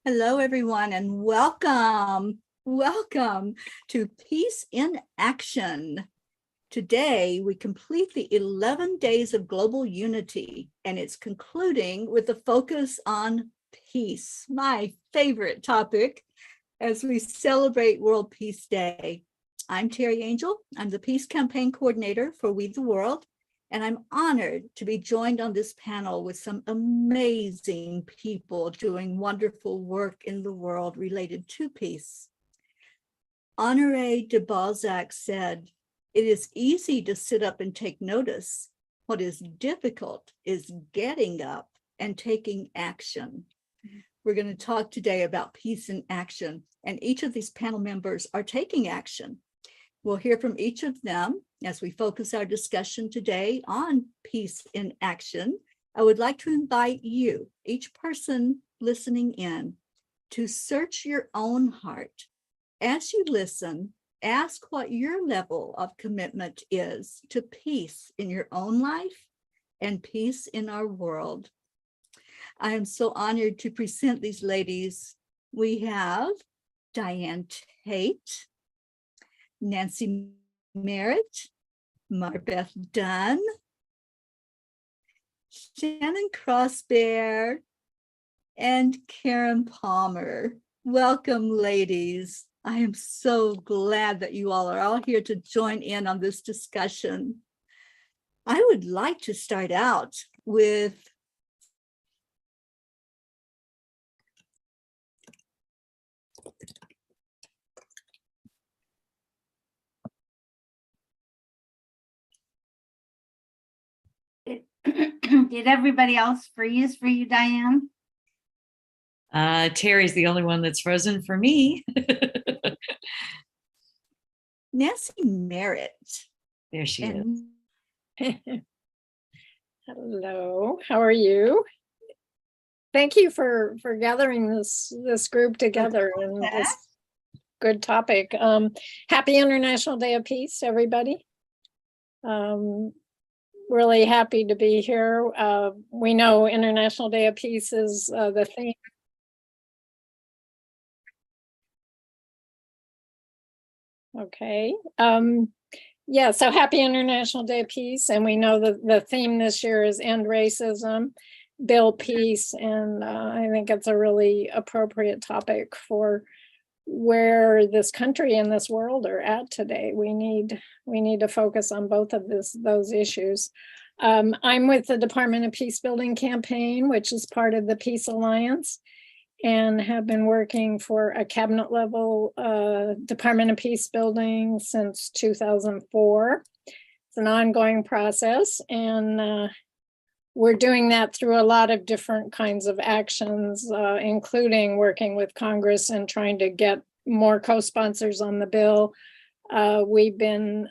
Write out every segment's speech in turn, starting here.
Hello, everyone, and welcome. Welcome to Peace in Action. Today, we complete the 11 days of global unity, and it's concluding with a focus on peace, my favorite topic, as we celebrate World Peace Day. I'm Teri Angel. I'm the Peace Campaign Coordinator for We the World, and I'm honored to be joined on this panel with some amazing people doing wonderful work in the world related to peace. Honoré de Balzac said, "It is easy to sit up and take notice. What is difficult is getting up and taking action." We're going to talk today about peace in action, and each of these panel members are taking action. We'll hear from each of them as we focus our discussion today on peace in action. I would like to invite you, each person listening in, to search your own heart. As you listen, ask what your level of commitment is to peace in your own life and peace in our world. I am so honored to present these ladies. We have Diane Tate, Nancy Merritt, Marbeth Dunn, Shannon Crossbear, and Karen Palmer. Welcome, ladies. I am so glad that you all are all here to join in on this discussion. I would like to start out with Did everybody else freeze for you, Diane? Teri's the only one that's frozen for me. Nancy Merritt. There she is. Hello, how are you? Thank you for gathering this group together and this good topic. Happy International Day of Peace, everybody. Really happy to be here. We know International Day of Peace is the theme. Okay. Yeah, so happy International Day of Peace. And we know that the theme this year is End Racism, Build Peace. And I think it's a really appropriate topic for where this country and this world are at today. We need to focus on both of those issues. I'm with the Department of Peace Building Campaign, which is part of the Peace Alliance, and have been working for a cabinet level Department of Peace Building since 2004. It's an ongoing process, and we're doing that through a lot of different kinds of actions, including working with Congress and trying to get more co-sponsors on the bill. We're in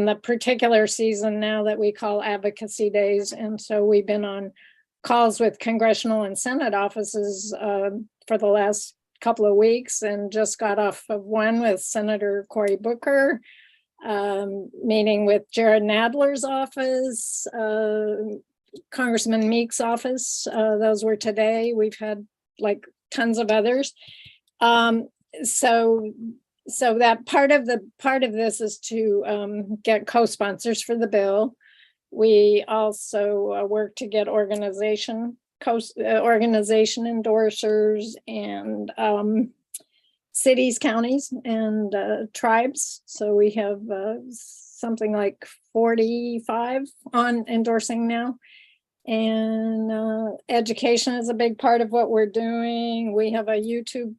the particular season now that we call Advocacy Days. And so we've been on calls with congressional and Senate offices for the last couple of weeks, and just got off of one with Senator Cory Booker, meeting with Jared Nadler's office, Congressman Meek's office. Those were today. We've had like tons of others. So that part of this is to get co-sponsors for the bill. We also work to get organization endorsers and cities, counties, and tribes. So we have something like 45 on endorsing now. And education is a big part of what we're doing. We have a YouTube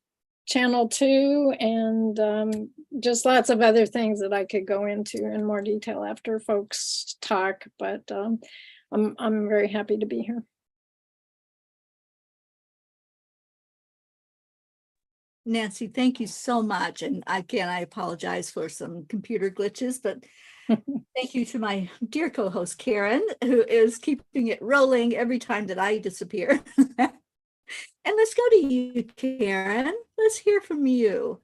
channel too, and just lots of other things that I could go into in more detail after folks talk, but I'm very happy to be here. Nancy, thank you so much. And again, I apologize for some computer glitches, but thank you to my dear co-host, Karen, who is keeping it rolling every time that I disappear. And let's go to you, Karen. Let's hear from you.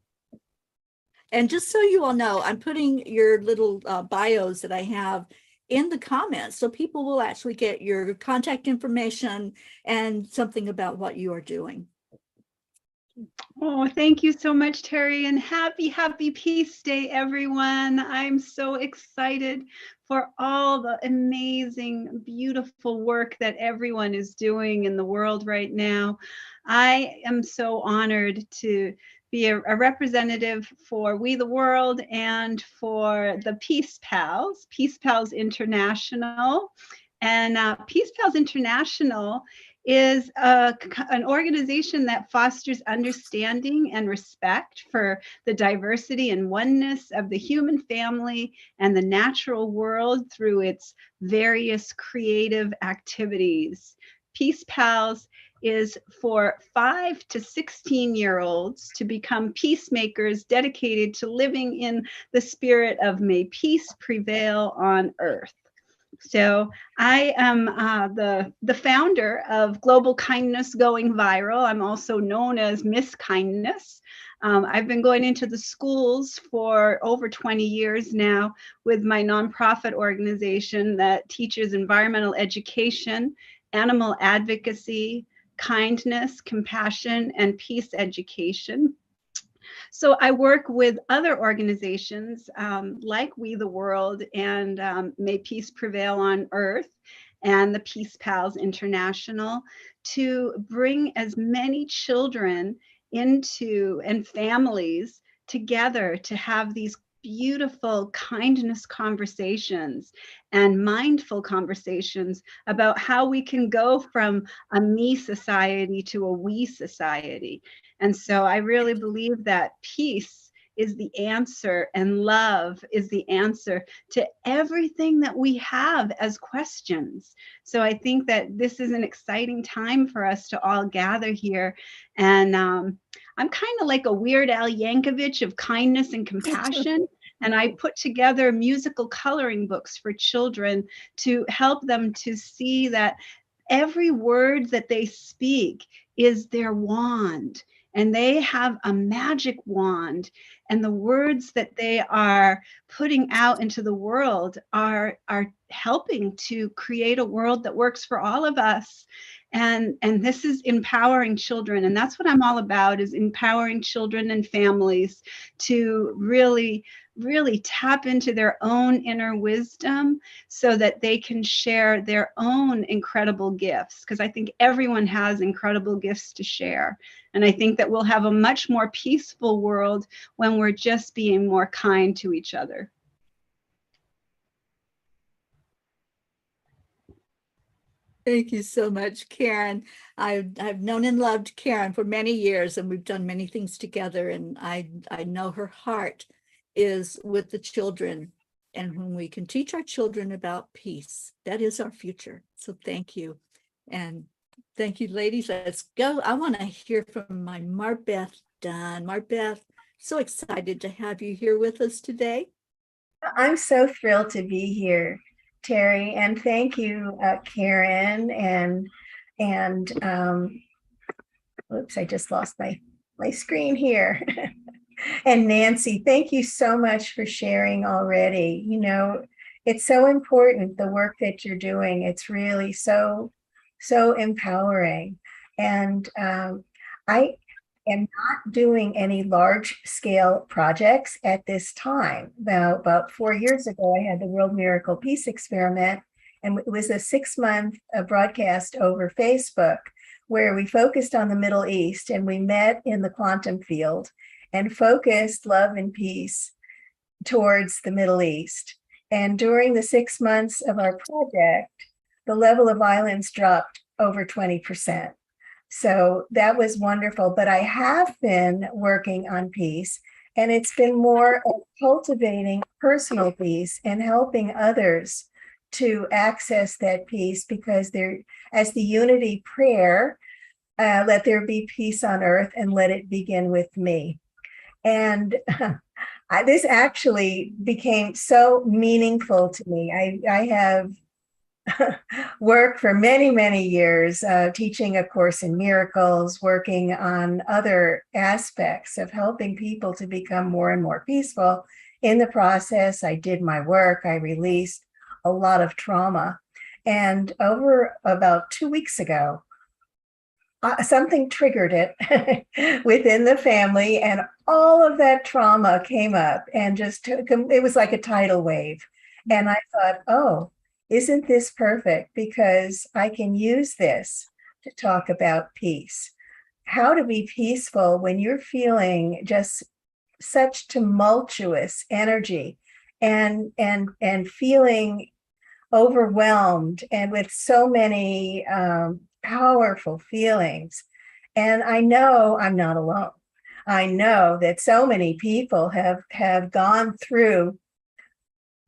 And just so you all know, I'm putting your little bios that I have in the comments so people will actually get your contact information and something about what you are doing. Oh, thank you so much, Teri, and happy Peace Day, everyone. I'm so excited for all the amazing, beautiful work that everyone is doing in the world right now. I am so honored to be a representative for We the World and for the Peace Pals International. And Peace Pals International is an organization that fosters understanding and respect for the diversity and oneness of the human family and the natural world through its various creative activities. Peace Pals is for 5 to 16-year-olds to become peacemakers dedicated to living in the spirit of may peace prevail on earth. So I am the founder of Global Kindness Going Viral. I'm also known as Miss Kindness. I've been going into the schools for over 20 years now with my nonprofit organization that teaches environmental education, animal advocacy, kindness, compassion, and peace education. So I work with other organizations like We the World and May Peace Prevail on Earth and the Peace Pals International to bring as many children into and families together to have these beautiful kindness conversations and mindful conversations about how we can go from a me society to a we society. And so I really believe that peace is the answer and love is the answer to everything that we have as questions. So I think that this is an exciting time for us to all gather here. And I'm kind of like a Weird Al Yankovic of kindness and compassion. And I put together musical coloring books for children to help them to see that every word that they speak is their wand. And they have a magic wand, and the words that they are putting out into the world are helping to create a world that works for all of us. And this is empowering children, and that's what I'm all about, is empowering children and families to really tap into their own inner wisdom so that they can share their own incredible gifts, because I think everyone has incredible gifts to share. And I think that we'll have a much more peaceful world when we're just being more kind to each other. Thank you so much, Karen. I've known and loved Karen for many years, and we've done many things together. And I know her heart is with the children. And when we can teach our children about peace, that is our future. So thank you. And thank you, ladies. Let's go. I want to hear from my Marbeth Dunn. Marbeth, so excited to have you here with us today. I'm so thrilled to be here, Teri, and thank you, Karen, and oops, I just lost my screen here. And Nancy, thank you so much for sharing already. You know, it's so important, the work that you're doing. It's really so empowering. And I am not doing any large scale projects at this time. Now, about 4 years ago, I had the World Miracle Peace Experiment, and it was a 6-month broadcast over Facebook where we focused on the Middle East, and we met in the quantum field and focused love and peace towards the Middle East. And during the 6 months of our project, the level of violence dropped over 20%. So that was wonderful. But I have been working on peace, and it's been more of cultivating personal peace and helping others to access that peace, because there, as the unity prayer, let there be peace on earth and let it begin with me. And this actually became so meaningful to me. I have worked for many years teaching A Course in Miracles, working on other aspects of helping people to become more and more peaceful. In the process, I did my work. I released a lot of trauma. And over about 2 weeks ago, something triggered it within the family, and all of that trauma came up and just it was like a tidal wave. And I thought, oh, isn't this perfect? Because I can use this to talk about peace. How to be peaceful when you're feeling just such tumultuous energy and feeling overwhelmed and with so many powerful feelings. And I know I'm not alone. I know that so many people have gone through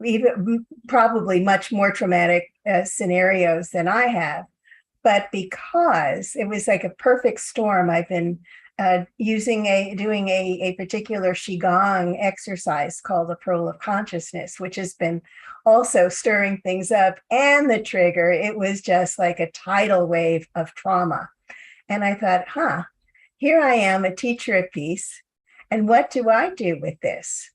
even probably much more traumatic scenarios than I have. But because it was like a perfect storm, I've been doing a particular Qigong exercise called the Pearl of Consciousness, which has been also stirring things up. And the trigger, it was just like a tidal wave of trauma. And I thought, here I am, a teacher of peace. And what do I do with this?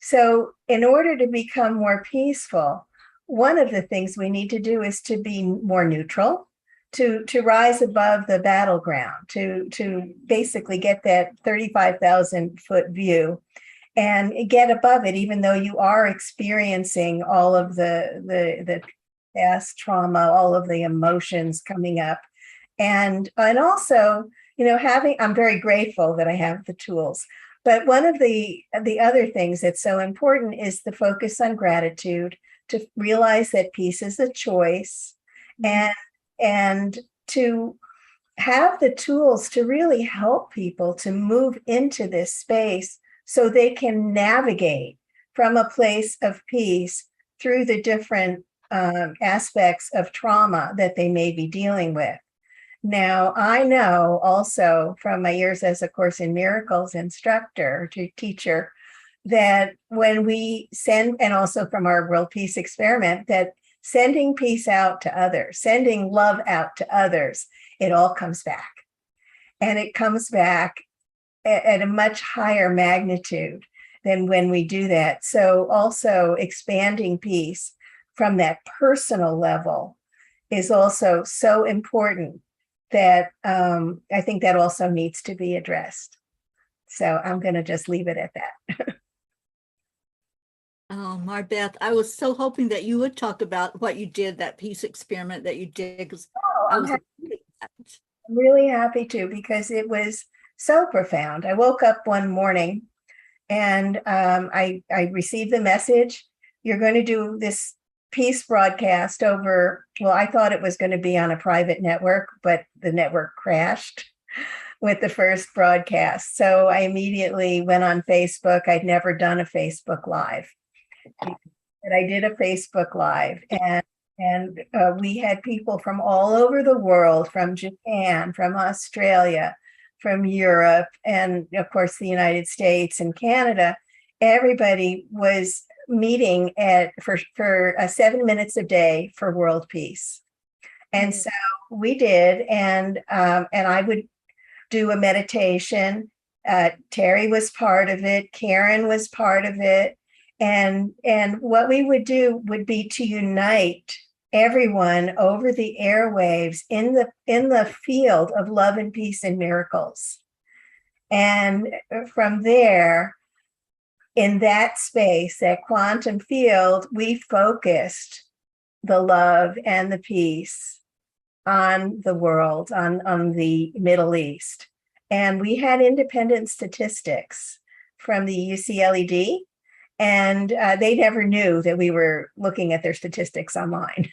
So in order to become more peaceful, one of the things we need to do is to be more neutral, to rise above the battleground, to basically get that 35,000 foot view and get above it, even though you are experiencing all of the past trauma, all of the emotions coming up. And also, I'm very grateful that I have the tools. But one of the other things that's so important is the focus on gratitude, to realize that peace is a choice, and to have the tools to really help people to move into this space so they can navigate from a place of peace through the different aspects of trauma that they may be dealing with. Now, I know also from my years as a Course in Miracles instructor to teacher that when we send, and also from our World Peace Experiment, that sending peace out to others, sending love out to others, it all comes back. And it comes back at a much higher magnitude than when we do that. So also expanding peace from that personal level is also so important that I think that also needs to be addressed. So I'm going to just leave it at that. Oh, Marbeth, I was so hoping that you would talk about what you did, that peace experiment that you did, because I'm really happy to, because it was so profound. I woke up one morning and I received the message, you're going to do this peace broadcast over, well, I thought it was going to be on a private network, but the network crashed with the first broadcast. So I immediately went on Facebook. I'd never done a Facebook Live. But I did a Facebook Live, and we had people from all over the world, from Japan, from Australia, from Europe, and of course the United States and Canada. Everybody was meeting for 7 minutes a day for world peace. And so we did, and I would do a meditation. Teri was part of it. Karen was part of it. And what we would do would be to unite everyone over the airwaves in the field of love and peace and miracles. And from there, in that space, that quantum field, we focused the love and the peace on the world, on the Middle East. And we had independent statistics from the UCLED, and they never knew that we were looking at their statistics online.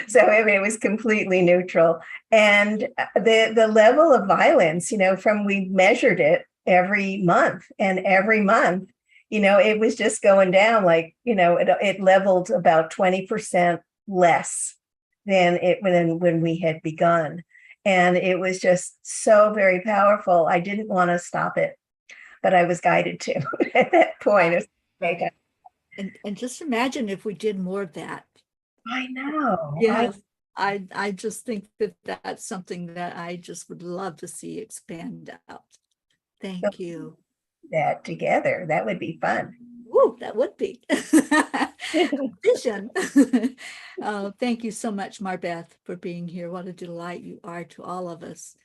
So it was completely neutral. And the level of violence, we measured it every month, and every month, it was just going down, like, it leveled about 20% less than when we had begun. And it was just so very powerful. I didn't want to stop it, but I was guided to at that point. And just imagine if we did more of that. I know. Yes. I just think that that's something that I just would love to see expand out. Thank you. That together, that would be fun. Ooh, that would be vision. Thank you so much, Marbeth, for being here. What a delight you are to all of us.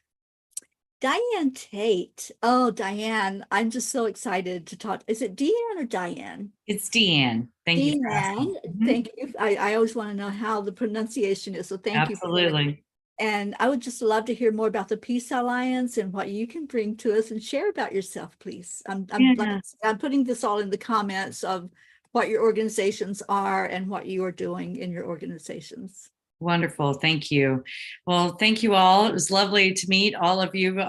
Diane Tate. Oh, Diane, I'm just so excited to talk. Is it Deanne or Diane? It's Deanne. Thank you for asking. Deanne, thank you. I always want to know how the pronunciation is, so thank you. Absolutely. And I would just love to hear more about the Peace Alliance and what you can bring to us, and share about yourself, please. I'm putting this all in the comments of what your organizations are and what you are doing in your organizations. Wonderful. Thank you. Well, thank you all. It was lovely to meet all of you.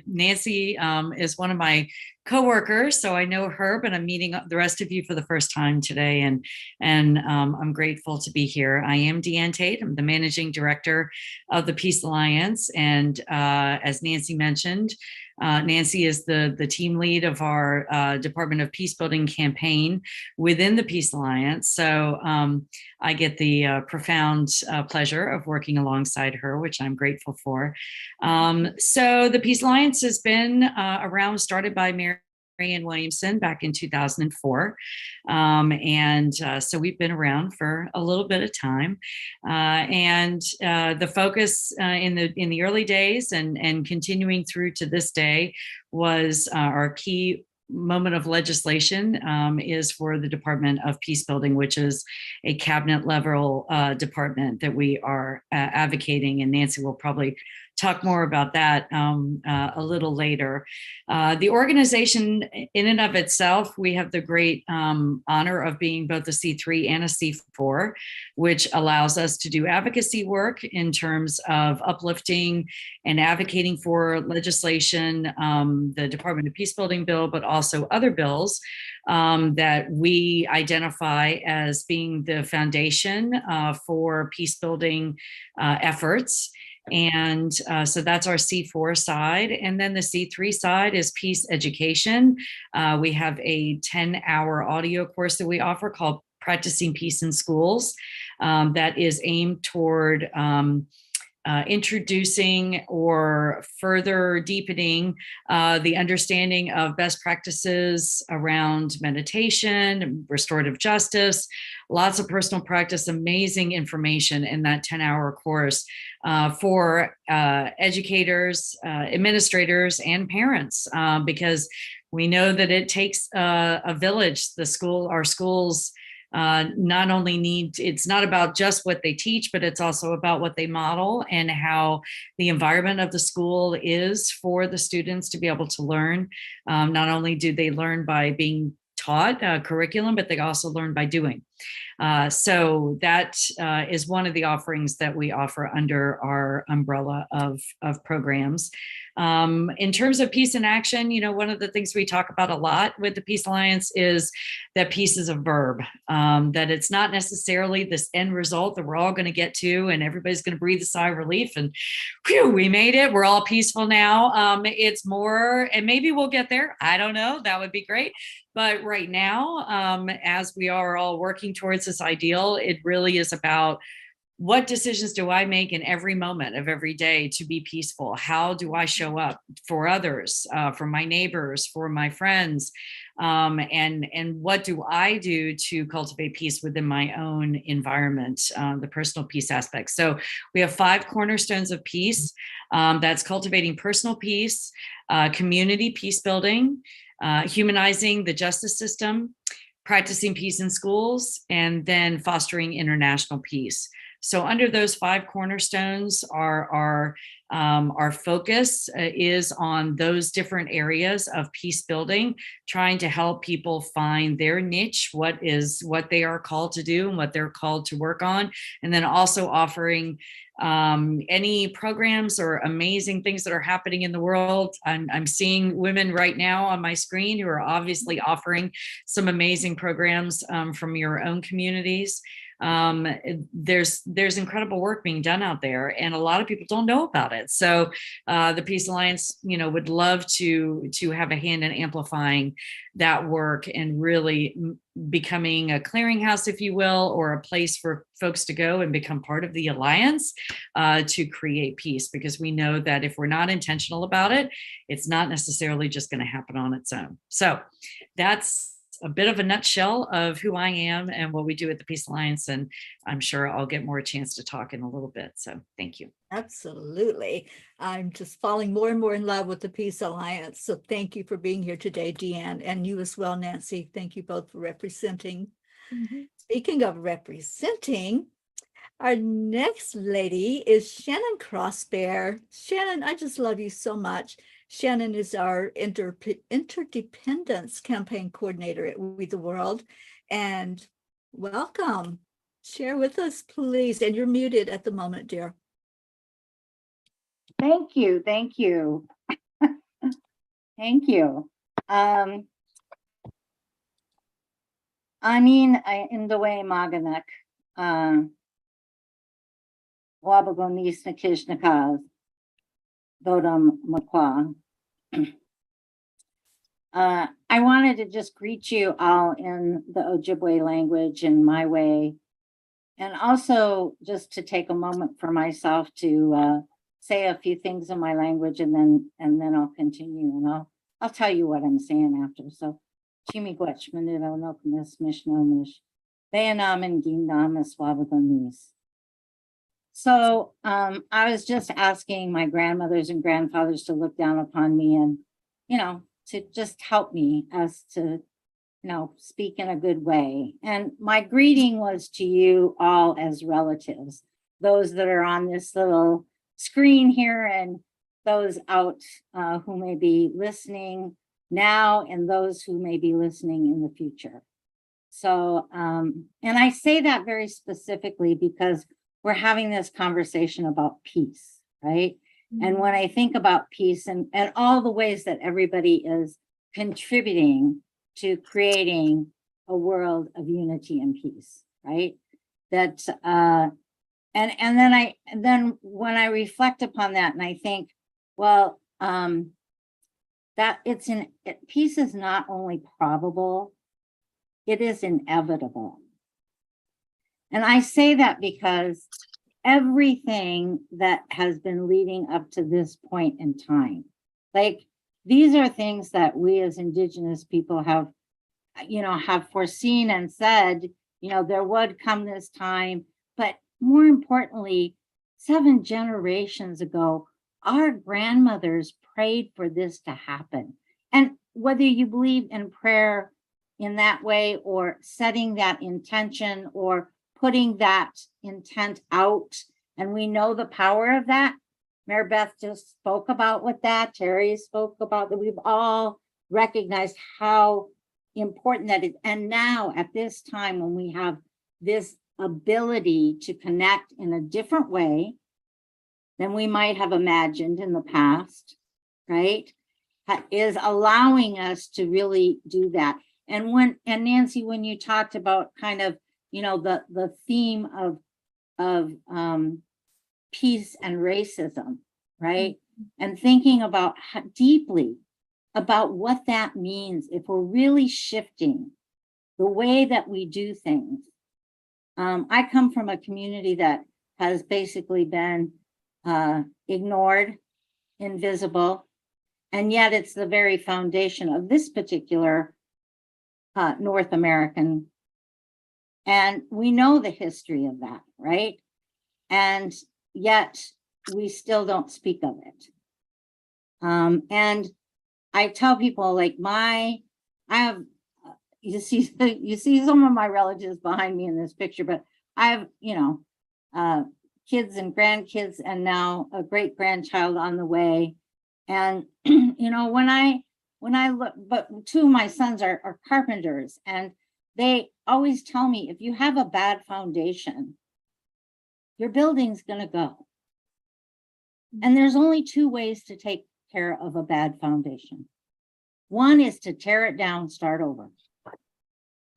Nancy is one of my coworkers, so I know her, but I'm meeting the rest of you for the first time today, and I'm grateful to be here. I am Deanne Tate. I'm the managing director of the Peace Alliance, and as Nancy mentioned, Nancy is the team lead of our Department of Peacebuilding campaign within the Peace Alliance. So I get the profound pleasure of working alongside her, which I'm grateful for. So the Peace Alliance has been around, started by Marianne Williamson back in 2004. So we've been around for a little bit of time. The focus in the early days and continuing through to this day was our key moment of legislation is for the Department of Peacebuilding, which is a cabinet level department that we are advocating, and Nancy will probably talk more about that a little later. The organization in and of itself, we have the great honor of being both a C3 and a C4, which allows us to do advocacy work in terms of uplifting and advocating for legislation, the Department of Peacebuilding bill, but also other bills that we identify as being the foundation for peacebuilding efforts. And so that's our C4 side. And then the C3 side is peace education. We have a 10-hour audio course that we offer called Practicing Peace in Schools that is aimed toward introducing or further deepening the understanding of best practices around meditation, restorative justice, lots of personal practice, amazing information in that 10-hour course for educators, administrators, and parents, because we know that it takes a village. Our schools not only it's not about just what they teach, but it's also about what they model and how the environment of the school is for the students to be able to learn. Not only do they learn by being taught curriculum, but they also learn by doing. So that is one of the offerings that we offer under our umbrella of programs. In terms of peace in action, one of the things we talk about a lot with the Peace Alliance is that peace is a verb, that it's not necessarily this end result that we're all going to get to and everybody's going to breathe a sigh of relief and whew, we made it. We're all peaceful now. It's more, and maybe we'll get there. I don't know. That would be great. But right now, as we are all working towards this ideal, it really is about what decisions do I make in every moment of every day to be peaceful? How do I show up for others, for my neighbors, for my friends? And what do I do to cultivate peace within my own environment, the personal peace aspect? So we have 5 cornerstones of peace. That's cultivating personal peace, community peace building, humanizing the justice system, practicing peace in schools, and then fostering international peace. So under those 5 cornerstones, our focus is on those different areas of peace building, trying to help people find their niche, what they are called to do and what they're called to work on, and then also offering any programs or amazing things that are happening in the world. I'm seeing women right now on my screen who are obviously offering some amazing programs from your own communities. There's incredible work being done out there, and a lot of people don't know about it. So the Peace Alliance, would love to have a hand in amplifying that work and really becoming a clearinghouse, if you will, or a place for folks to go and become part of the alliance to create peace, because we know that if we're not intentional about it, it's not necessarily just going to happen on its own. So that's a bit of a nutshell of who I am and what we do at the Peace Alliance. And I'm sure I'll get more chance to talk in a little bit. So thank you. Absolutely. I'm just falling more and more in love with the Peace Alliance. So thank you for being here today, Deanne, and you as well, Nancy. Thank you both for representing. Speaking of representing, our next lady is Shannon Crossbear. Shannon, I just love you so much. Shannon is our interdependence campaign coordinator at We the World. And welcome. Share with us, please. And you're muted at the moment, dear. Thank you. Thank you. Thank you. Indawe Maganak. Wabagonis Nakishnakas. Dodam Makwa. I wanted to just greet you all in the Ojibwe language in my way, and also just to take a moment for myself to say a few things in my language, and then I'll continue, and I'll tell you what I'm saying after. So, Chimigwech Manito Nokumis Mishnomish, Bayanam and Gindamas Wabagonis. So I was just asking my grandmothers and grandfathers to look down upon me and, to just help me as to, speak in a good way. And my greeting was to you all as relatives, those that are on this little screen here and those out who may be listening now and those who may be listening in the future. So, and I say that very specifically because we're having this conversation about peace, right? And when I think about peace and all the ways that everybody is contributing to creating a world of unity and peace, right? That and then when I reflect upon that and I think, well, that peace is not only probable, it is inevitable. And I say that because everything that has been leading up to this point in time, like these are things that we as Indigenous people have foreseen and said, there would come this time. But more importantly, 7 generations ago, our grandmothers prayed for this to happen. And whether you believe in prayer in that way or setting that intention or putting that intent out, and we know the power of that. Mary Beth just spoke about what that, Teri spoke about that. We've all recognized how important that is. And now at this time when we have this ability to connect in a different way than we might have imagined in the past, right, is allowing us to really do that. And Nancy, when you talked about kind of the theme of peace and racism, right? And thinking about deeply about what that means if we're really shifting the way that we do things. I come from a community that has basically been ignored, invisible, and yet it's the very foundation of this particular North American. And we know the history of that, right? And yet we still don't speak of it. And I tell people like you see some of my relatives behind me in this picture, but I have, kids and grandkids and now a great grandchild on the way. And, when I look, but 2 of my sons are carpenters, and they always tell me, if you have a bad foundation, your building's going to go. And there's only 2 ways to take care of a bad foundation. One is to tear it down, start over.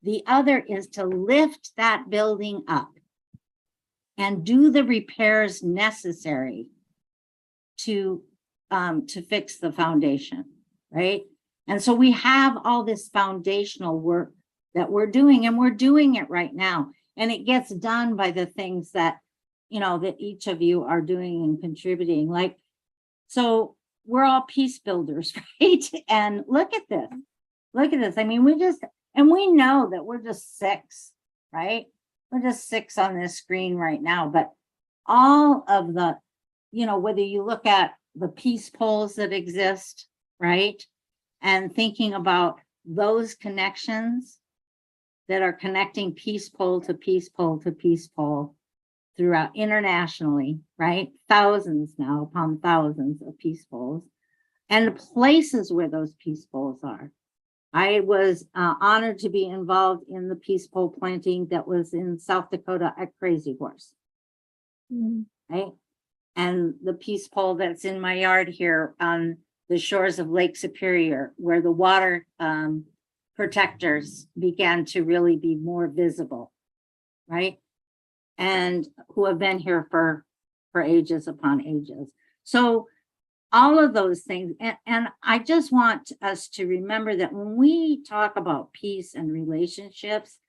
The other is to lift that building up and do the repairs necessary to fix the foundation, right? And so we have all this foundational work that we're doing, and we're doing it right now. And it gets done by the things that, that each of you are doing and contributing. Like, so we're all peace builders, right? And look at this. I mean, we just And we know that we're just 6, right? We're just 6 on this screen right now, but all of the, whether you look at the peace poles that exist, right? And thinking about those connections that are connecting peace pole to peace pole to peace pole throughout internationally, right? Thousands now upon thousands of peace poles, and the places where those peace poles are. I was honored to be involved in the peace pole planting that was in South Dakota at Crazy Horse, right? And the peace pole that's in my yard here on the shores of Lake Superior, where the water protectors began to really be more visible, right? And who have been here for ages upon ages. So all of those things. And I just want us to remember that when we talk about peace and relationships,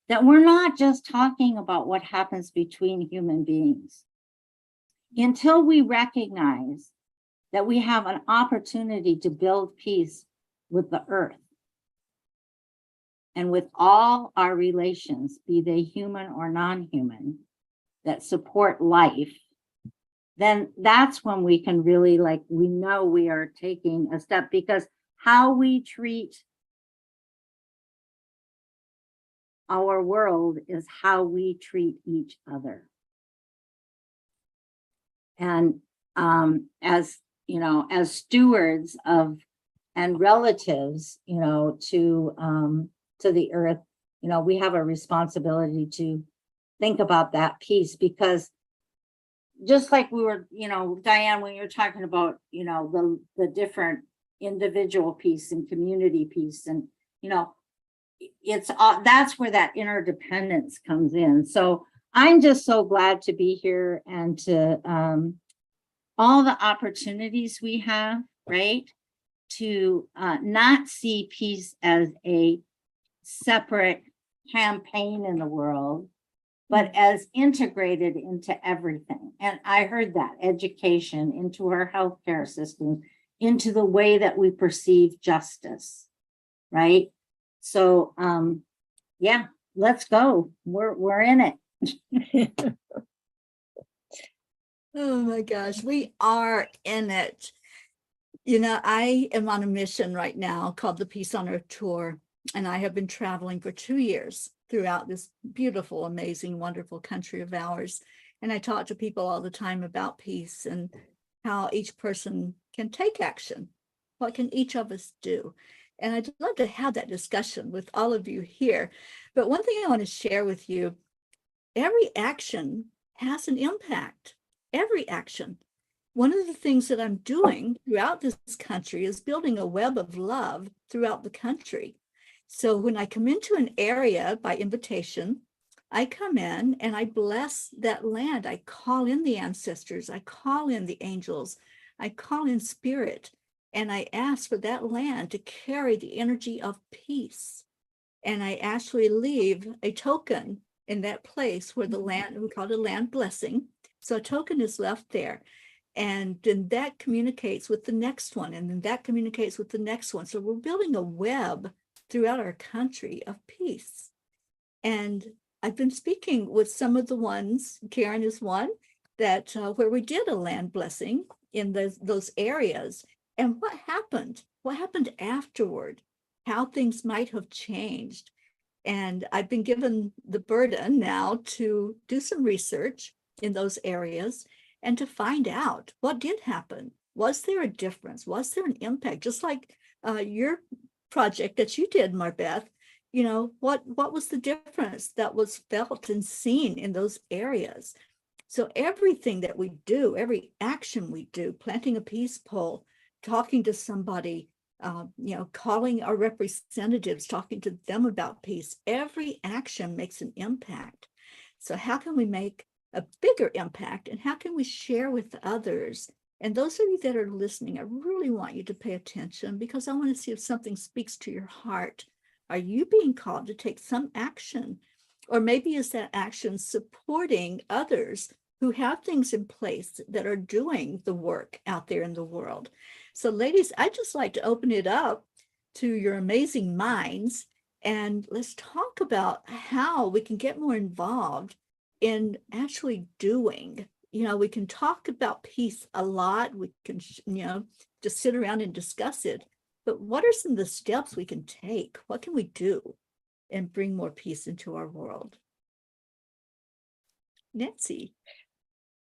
that we're not just talking about what happens between human beings. Until we recognize that we have an opportunity to build peace with the earth and with all our relations, be they human or non-human, that support life, then that's when we can really, we know we are taking a step, because how we treat our world is how we treat each other. And as stewards of and relatives, to the earth, we have a responsibility to think about that piece, because just like we were, Diane, when you're talking about, the different individual piece and community piece, and, it's that's where that interdependence comes in. So I'm just so glad to be here, and to all the opportunities we have, right? To not see peace as a separate campaign in the world, but as integrated into everything. And I heard that education, into our healthcare system, into the way that we perceive justice, right? So, yeah, let's go. We're in it. Oh my gosh, we are in it. I am on a mission right now called the Peace on Earth Tour, and I have been traveling for 2 years throughout this beautiful, amazing, wonderful country of ours. And I talk to people all the time about peace and how each person can take action. What can each of us do? And I'd love to have that discussion with all of you here. But one thing I want to share with you, every action has an impact. Every action. One of the things that I'm doing throughout this country is building a web of love throughout the country. So when I come into an area by invitation, I come in and I bless that land. I call in the ancestors. I call in the angels. I call in spirit. And I ask for that land to carry the energy of peace. And I actually leave a token in that place where the land, we call it a land blessing. So a token is left there. And then that communicates with the next one. And then that communicates with the next one. So we're building a web throughout our country of peace. And I've been speaking with some of the ones, Karen is one, that where we did a land blessing in those areas. And what happened? What happened afterward? How things might have changed. And I've been given the burden now to do some research in those areas and to find out what did happen. Was there a difference? Was there an impact? Just like your project that you did, Marbeth, what was the difference that was felt and seen in those areas? So everything that we do, every action we do, planting a peace pole, talking to somebody, calling our representatives, talking to them about peace, every action makes an impact. So how can we make a bigger impact, and how can we share with others? And those of you that are listening, I really want you to pay attention, because I want to see if something speaks to your heart. Are you being called to take some action? Or maybe is that action supporting others who have things in place that are doing the work out there in the world? So ladies, I'd just like to open it up to your amazing minds And let's talk about how we can get more involved in actually doing. You know, we can talk about peace a lot. We can, just sit around and discuss it. But what are some of the steps we can take? What can we do and bring more peace into our world? Nancy.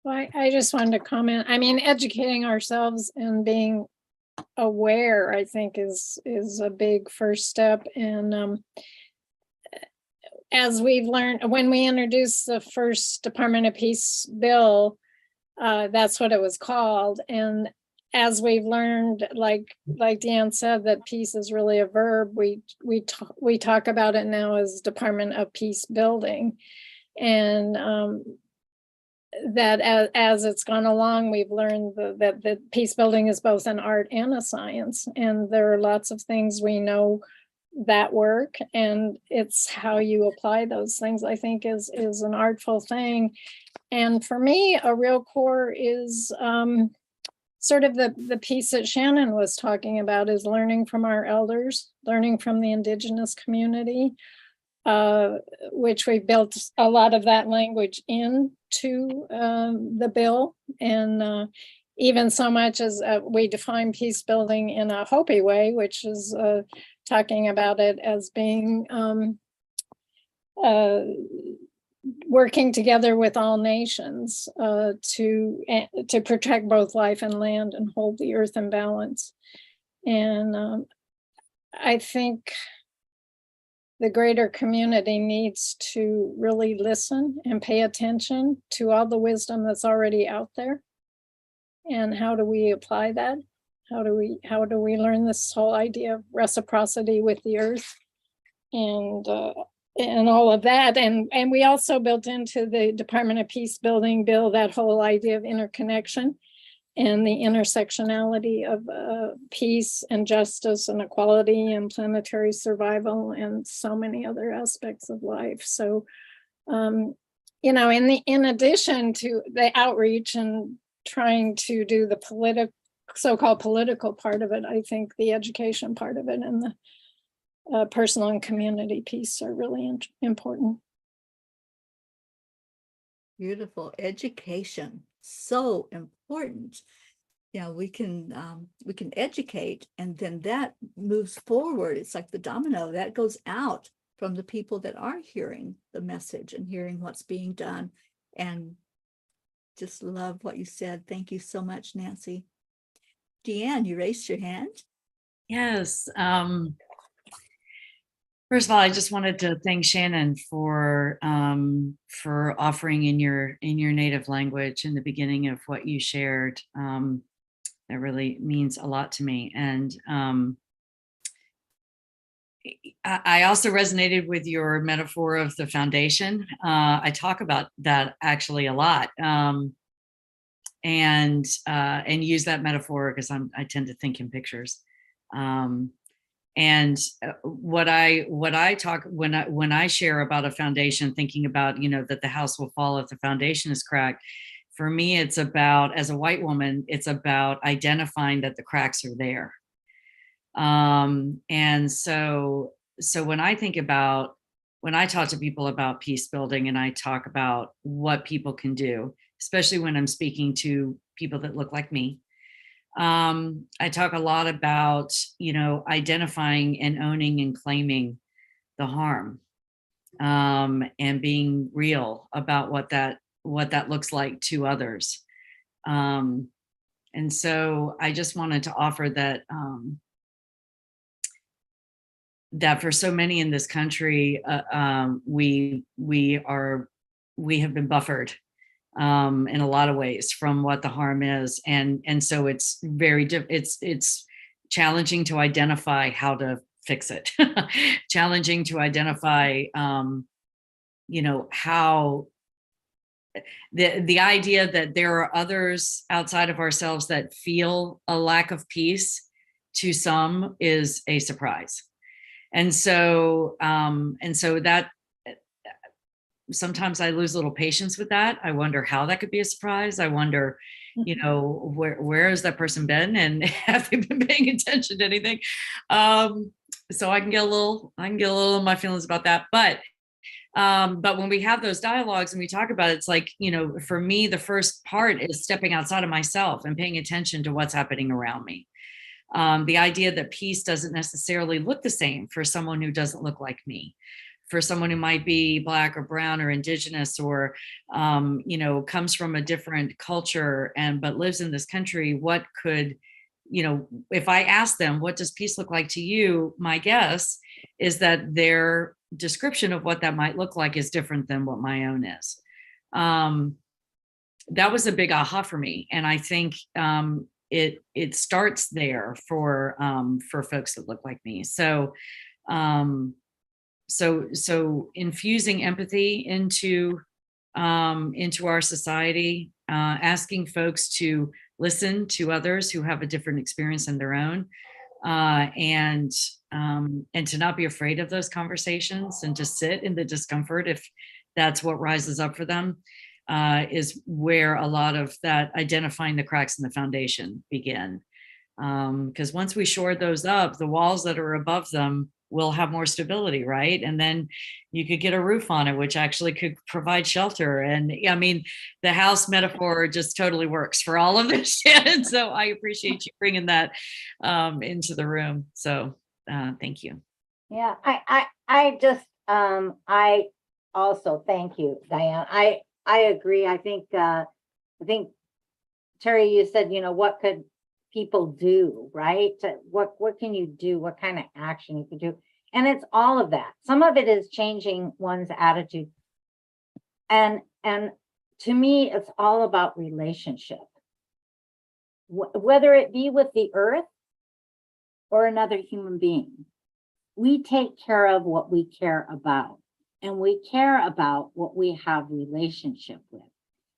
Well, I just wanted to comment. I mean, educating ourselves and being aware, I think, is a big first step. And as we've learned, when we introduced the first Department of Peace bill, that's what it was called. And as we've learned, like Dan said, that peace is really a verb. We talk about it now as Department of Peace Building, and that as it's gone along, we've learned that peace building is both an art and a science, and there are lots of things we know that work, and it's how you apply those things, I think, is an artful thing. And for me, a real core is sort of the piece that Shannon was talking about, is learning from our elders, learning from the Indigenous community, which we built a lot of that language into the bill. And even so much as we define peace building in a Hopi way, which is talking about it as being working together with all nations to protect both life and land and hold the earth in balance. And I think the greater community needs to really listen and pay attention to all the wisdom that's already out there. And how do we apply that? How do we learn this whole idea of reciprocity with the earth and all of that? And we also built into the Department of Peace Building bill that whole idea of interconnection and the intersectionality of peace and justice and equality and planetary survival and so many other aspects of life. So, in addition to the outreach and trying to do the so-called political part of it, I think the education part of it and the personal and community piece are really important. Beautiful. Education, so important. We can educate, and then that moves forward. It's like the domino that goes out from the people that are hearing the message and hearing what's being done. And just love what you said. Thank you so much, Nancy. Deanne, you raised your hand. Yes. First of all, I just wanted to thank Shannon for offering in your native language in the beginning of what you shared. That really means a lot to me. And I also resonated with your metaphor of the foundation. I talk about that actually a lot, and use that metaphor because I tend to think in pictures. And what I talk when I share about a foundation, thinking about, that the house will fall if the foundation is cracked. For me, it's about, as a white woman, it's about identifying that the cracks are there. And so when I talk to people about peace building and I talk about what people can do, especially when I'm speaking to people that look like me, I talk a lot about, identifying and owning and claiming the harm, and being real about what that looks like to others. And so I just wanted to offer that, that for so many in this country, we have been buffered in a lot of ways from what the harm is, and so it's it's challenging to identify how to fix it, challenging to identify how the idea that there are others outside of ourselves that feel a lack of peace to some is a surprise. And so that sometimes I lose a little patience with that. I wonder how that could be a surprise. I wonder, where has that person been, and have they been paying attention to anything? so I can get a little in my feelings about that. But when we have those dialogues and we talk about it, it's like, you know, for me, the first part is stepping outside of myself and paying attention to what's happening around me. The idea that peace doesn't necessarily look the same for someone who doesn't look like me, for someone who might be Black or brown or indigenous, or, you know, comes from a different culture but lives in this country. What could, you know, if I ask them, what does peace look like to you? My guess is that their description of what that might look like is different than what my own is. That was a big aha for me. And I think it starts there for folks that look like me. So infusing empathy into our society, asking folks to listen to others who have a different experience than their own, and to not be afraid of those conversations and to sit in the discomfort if that's what rises up for them, is where a lot of that identifying the cracks in the foundation begin. Because once we shore those up, the walls that are above them will have more stability, right? And then you could get a roof on it, which actually could provide shelter. And I mean, the house metaphor just totally works for all of this shit. So I appreciate you bringing that into the room. So thank you. Yeah, I also thank you, Diane. I agree. I think Teri, you said, you know, what could people do, right? What can you do? What kind of action you can do? And it's all of that. Some of it is changing one's attitude. And to me, it's all about relationship. Whether it be with the earth or another human being, we take care of what we care about, and we care about what we have relationship with.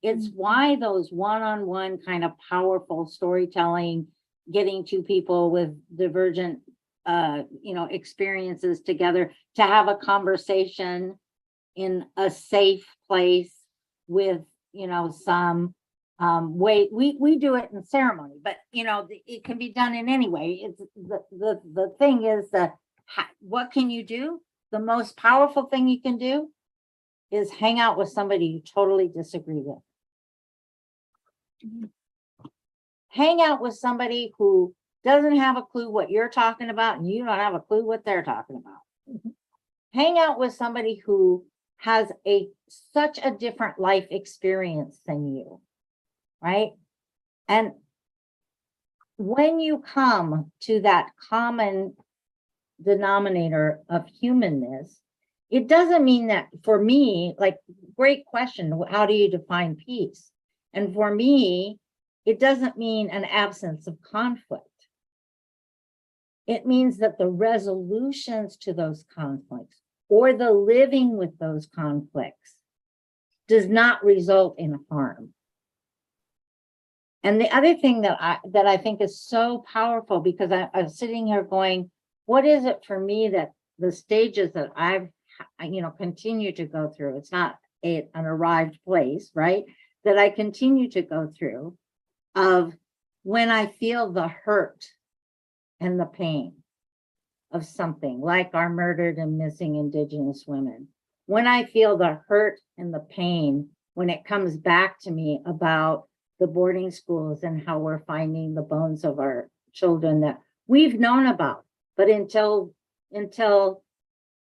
It's why those one-on-one kind of powerful storytelling, getting two people with divergent, you know, experiences together to have a conversation in a safe place with, you know, some way. We do it in ceremony, but you know, it can be done in any way. It's the thing is that what can you do? The most powerful thing you can do is hang out with somebody you totally disagree with. Hang out with somebody who doesn't have a clue what you're talking about, and you don't have a clue what they're talking about. Hang out with somebody who has such a different life experience than you, right? And when you come to that common denominator of humanness, it doesn't mean that, for me, like, great question, how do you define peace? And for me, it doesn't mean an absence of conflict. It means that the resolutions to those conflicts or the living with those conflicts does not result in harm. And the other thing that I think is so powerful, because I'm sitting here going, what is it for me that the stages that I've, you know, continue to go through, it's not an arrived place, right? That I continue to go through, of when I feel the hurt and the pain of something like our murdered and missing Indigenous women. When I feel the hurt and the pain, when it comes back to me about the boarding schools and how we're finding the bones of our children that we've known about, but until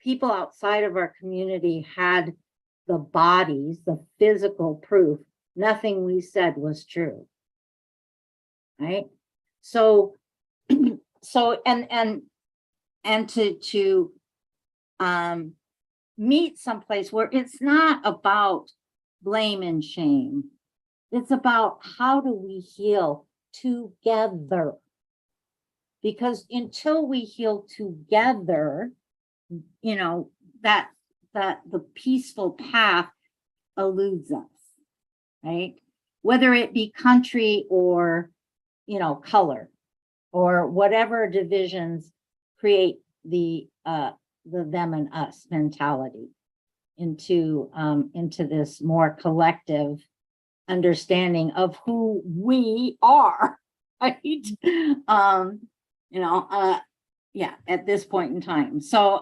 people outside of our community had the bodies, the physical proof, nothing we said was true. Right? So and to meet someplace where it's not about blame and shame. It's about how do we heal together? Because until we heal together, you know, that the peaceful path eludes us, right? Whether it be country or, you know, color, or whatever divisions create the them and us mentality into this more collective understanding of who we are, right? You know, yeah, at this point in time. So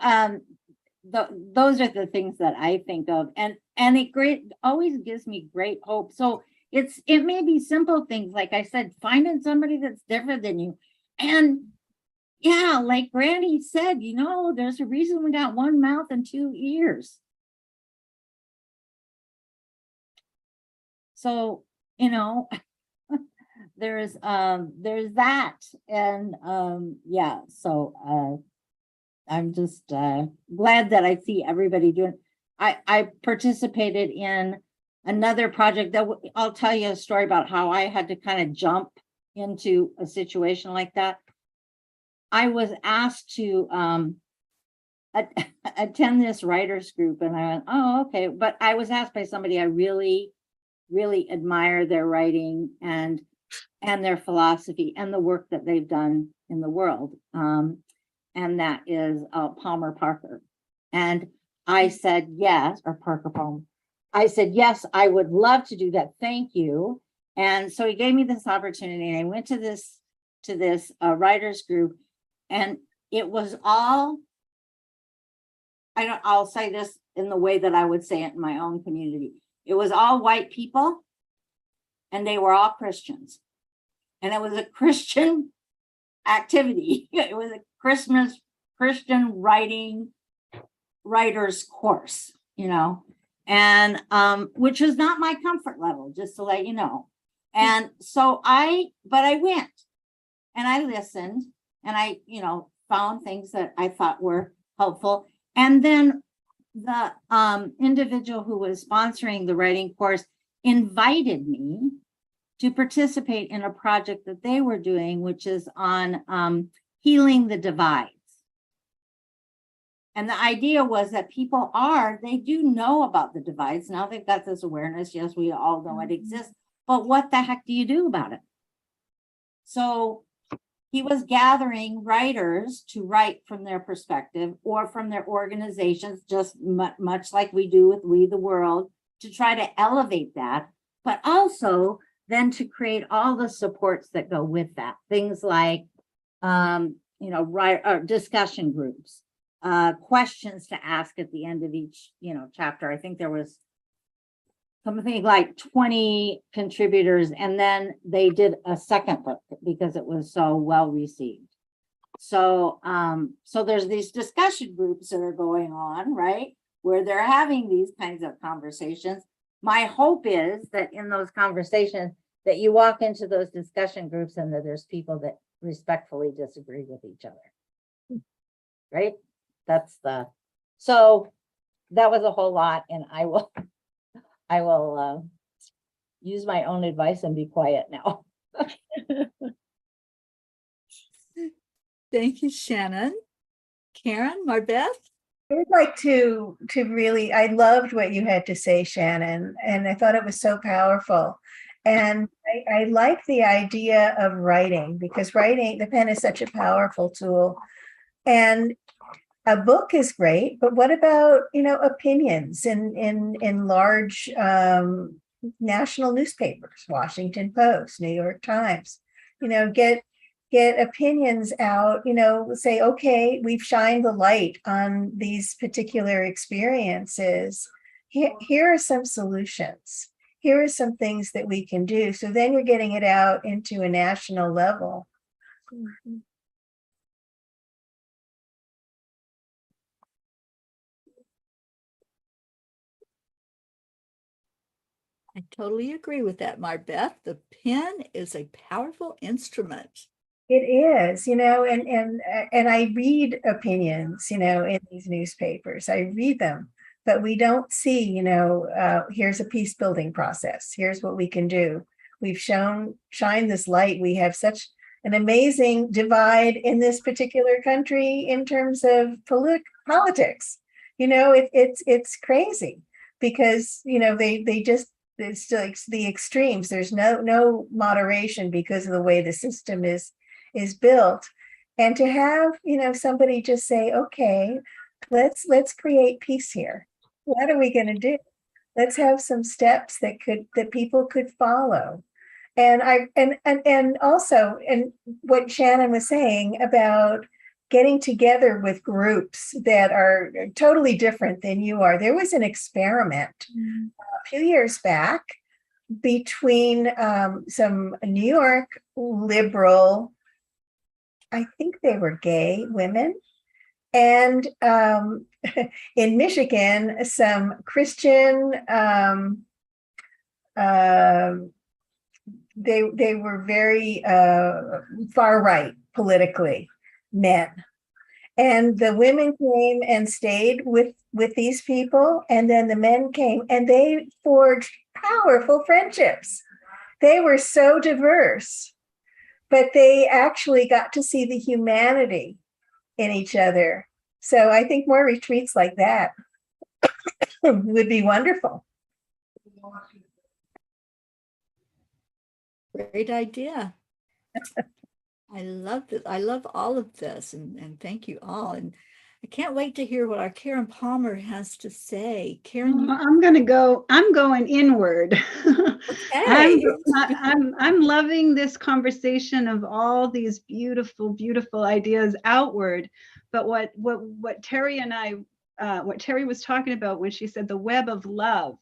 those are the things that I think of, and it always gives me great hope. So it may be simple things, like I said, finding somebody that's different than you. And yeah, like Granny said, there's a reason we got one mouth and two ears. So, there's that. And yeah, so I'm just glad that I see everybody doing. I participated in another project that I'll tell you a story about how I had to kind of jump into a situation like that. I was asked to attend this writers group, and I went, oh, okay. But I was asked by somebody I really, really admire their writing and their philosophy and the work that they've done in the world. And that is Palmer Parker. And I said, yes, or Parker Palmer. I said, yes, I would love to do that. Thank you. And so he gave me this opportunity, and I went to this writers group, and it was all, I'll say this in the way that I would say it in my own community. It was all white people, and they were all Christians. And it was a Christian activity. It was a Christian writers course, and which was not my comfort level, just to let you know. And so I went, and I listened, and I, found things that I thought were helpful. And then the individual who was sponsoring the writing course invited me to participate in a project that they were doing, which is on healing the divides. And the idea was that they do know about the divides. Now they've got this awareness. Yes, we all know it exists, but what the heck do you do about it? So he was gathering writers to write from their perspective or from their organizations, just much like we do with We the World, to try to elevate that, but also then to create all the supports that go with that. Things like, discussion groups, questions to ask at the end of each, chapter. I think there was something like 20 contributors, and then they did a second book because it was so well received. So, so there's these discussion groups that are going on, right, where they're having these kinds of conversations. My hope is that in those conversations that you walk into those discussion groups and that there's people that respectfully disagree with each other, right? So that was a whole lot, and I will use my own advice and be quiet now. Thank you, Shannon. Karen, Marbeth? I would like to really, I loved what you had to say, Shannon, and I thought it was so powerful. And I like the idea of writing, because writing, the pen is such a powerful tool. And a book is great, but what about, opinions in large national newspapers, Washington Post, New York Times, get opinions out, say, okay, we've shined the light on these particular experiences. Here are some solutions. Here are some things that we can do. So then you're getting it out into a national level. Mm-hmm. I totally agree with that, Marbeth. The pen is a powerful instrument. It is, and I read opinions, in these newspapers. I read them, but we don't see, here's a peace building process. Here's what we can do. We've shined this light. We have such an amazing divide in this particular country in terms of politics. It's crazy because, they just, it's like the extremes. There's no moderation because of the way the system is built. And to have, somebody just say, okay, let's create peace here. What are we going to do? Let's have some steps that people could follow. And also, and what Shannon was saying about getting together with groups that are totally different than you are. There was an experiment a few years back between some New York liberal, I think they were gay women, and in Michigan, some Christian, they were very far right politically, men. And the women came and stayed with these people, and then the men came and they forged powerful friendships. They were so diverse, but they actually got to see the humanity in each other. So I think more retreats like that would be wonderful. Great idea. I love this. I love all of this, and thank you all. And I can't wait to hear what our Karen Palmer has to say. Karen, I'm going inward. okay. I'm loving this conversation of all these beautiful, beautiful ideas outward. But what Teri and I, what Teri was talking about when she said the web of love,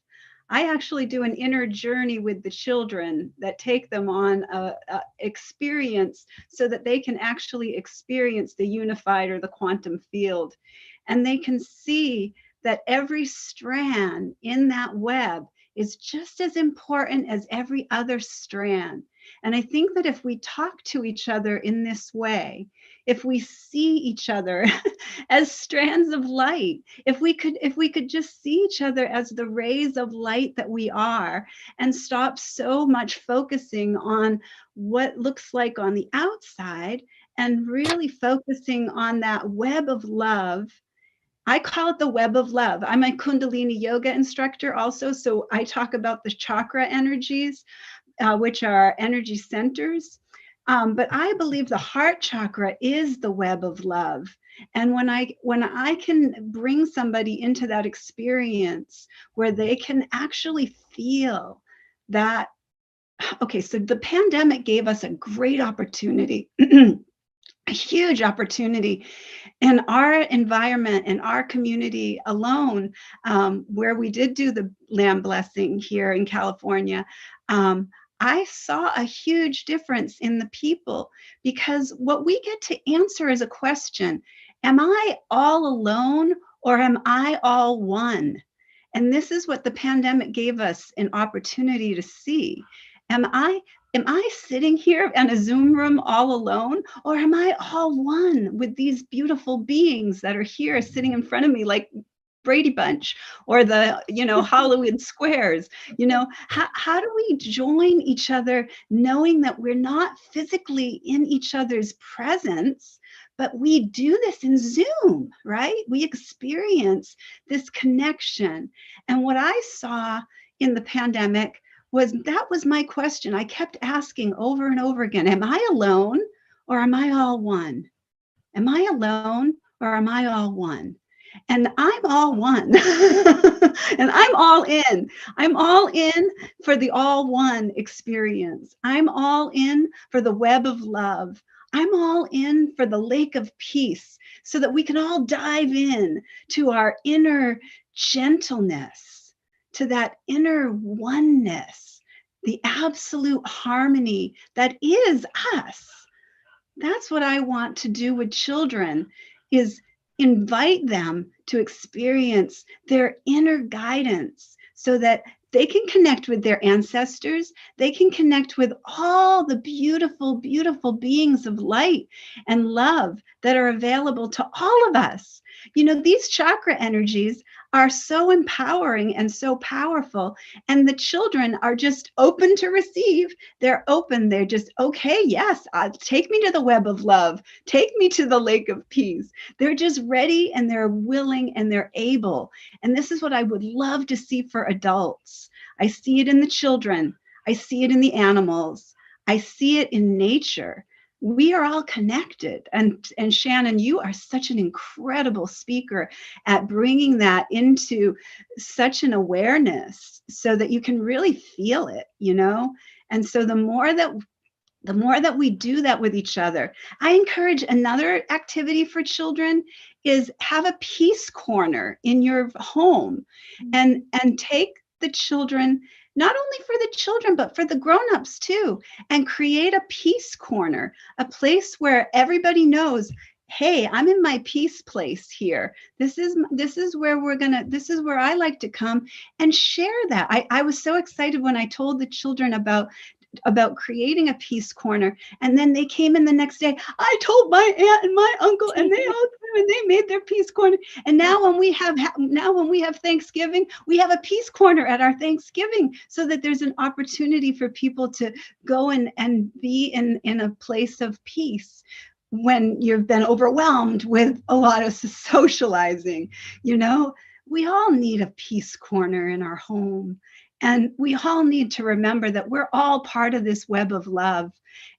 I actually do an inner journey with the children that take them on a experience so that they can actually experience the unified or the quantum field. And they can see that every strand in that web is just as important as every other strand. And I think that if we talk to each other in this way, if we see each other as strands of light, if we could just see each other as the rays of light that we are, and stop so much focusing on what looks like on the outside and really focusing on that web of love. I call it the web of love. I'm a Kundalini yoga instructor also, so I talk about the chakra energies, which are energy centers. But I believe the heart chakra is the web of love. And when I can bring somebody into that experience where they can actually feel that, okay, so the pandemic gave us a great opportunity, a huge opportunity in our environment, in our community alone, where we did do the land blessing here in California. I saw a huge difference in the people, because what we get to answer is a question: am I all alone or am I all one? And this is what the pandemic gave us an opportunity to see. Am I sitting here in a Zoom room all alone, or am I all one with these beautiful beings that are here sitting in front of me, like Brady Bunch or the, Hollywood squares? How do we join each other, knowing that we're not physically in each other's presence, but we do this in Zoom, right? We experience this connection. And what I saw in the pandemic that was my question. I kept asking over and over again, am I alone or am I all one? Am I alone or am I all one? And I'm all one. And I'm all in. I'm all in for the all one experience. I'm all in for the web of love. I'm all in for the lake of peace, so that we can all dive in to our inner gentleness, to that inner oneness, the absolute harmony that is us. That's what I want to do with children, is invite them to experience their inner guidance so that they can connect with their ancestors. They can connect with all the beautiful, beautiful beings of light and love that are available to all of us. These chakra energies are so empowering and so powerful, and the children are just open to receive. They're open. They're just, okay, yes, take me to the web of love. Take me to the lake of peace. They're just ready, and they're willing, and they're able. And this is what I would love to see for adults. I see it in the children. I see it in the animals. I see it in nature. We are all connected. And Shannon, you are such an incredible speaker at bringing that into such an awareness so that you can really feel it, And so the more that the more that we do that with each other. I encourage another activity for children is have a peace corner in your home, and take the children, not only for the children, but for the grown-ups too, and create a peace corner, a place where everybody knows, hey, I'm in my peace place here. This is where this is where I like to come and share that. I was so excited when I told the children about creating a peace corner, and then they came in the next day. I told my aunt and my uncle, and they all came and they made their peace corner. And now when we have Thanksgiving, we have a peace corner at our Thanksgiving, so that there's an opportunity for people to go and be in a place of peace when you've been overwhelmed with a lot of socializing. We all need a peace corner in our home. And we all need to remember that we're all part of this web of love.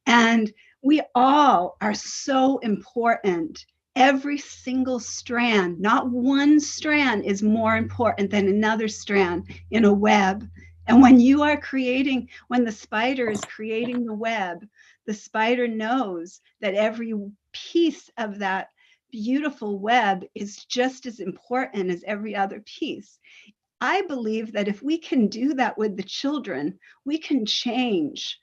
And we all are so important. Every single strand, not one strand is more important than another strand in a web. And when the spider is creating the web, the spider knows that every piece of that beautiful web is just as important as every other piece. I believe that if we can do that with the children, we can change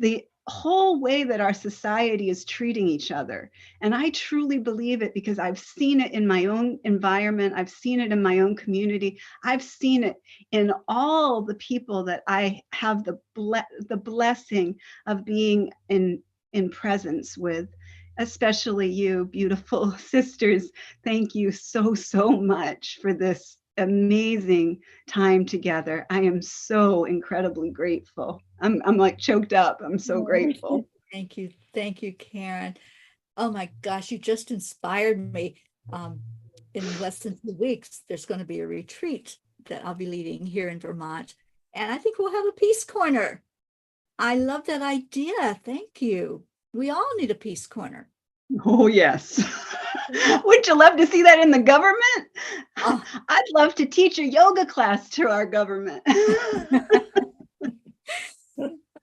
the whole way that our society is treating each other. And I truly believe it, because I've seen it in my own environment. I've seen it in my own community. I've seen it in all the people that I have the blessing of being in presence with. Especially you, beautiful sisters. Thank you so much for this amazing time together. I am so incredibly grateful. I'm like choked up. I'm so grateful. Thank you. Thank you, Karen. Oh my gosh, you just inspired me. In less than 2 weeks, there's going to be a retreat that I'll be leading here in Vermont. And I think we'll have a peace corner. I love that idea. Thank you. We all need a peace corner. Oh, yes. Would you love to see that in the government? Oh. I'd love to teach a yoga class to our government.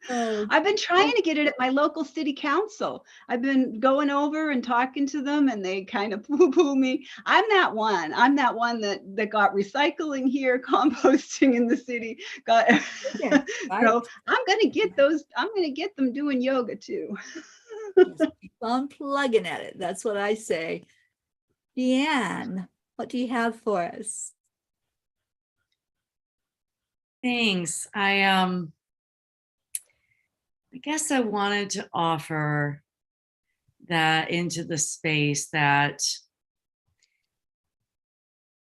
I've been trying to get it at my local city council. I've been going over and talking to them, and they kind of poo-poo me. I'm that one that got recycling here, composting in the city. Right. So I'm going to get them doing yoga too. Just keep on plugging at it. That's what I say. Deanne, what do you have for us? Thanks. I guess I wanted to offer that into the space that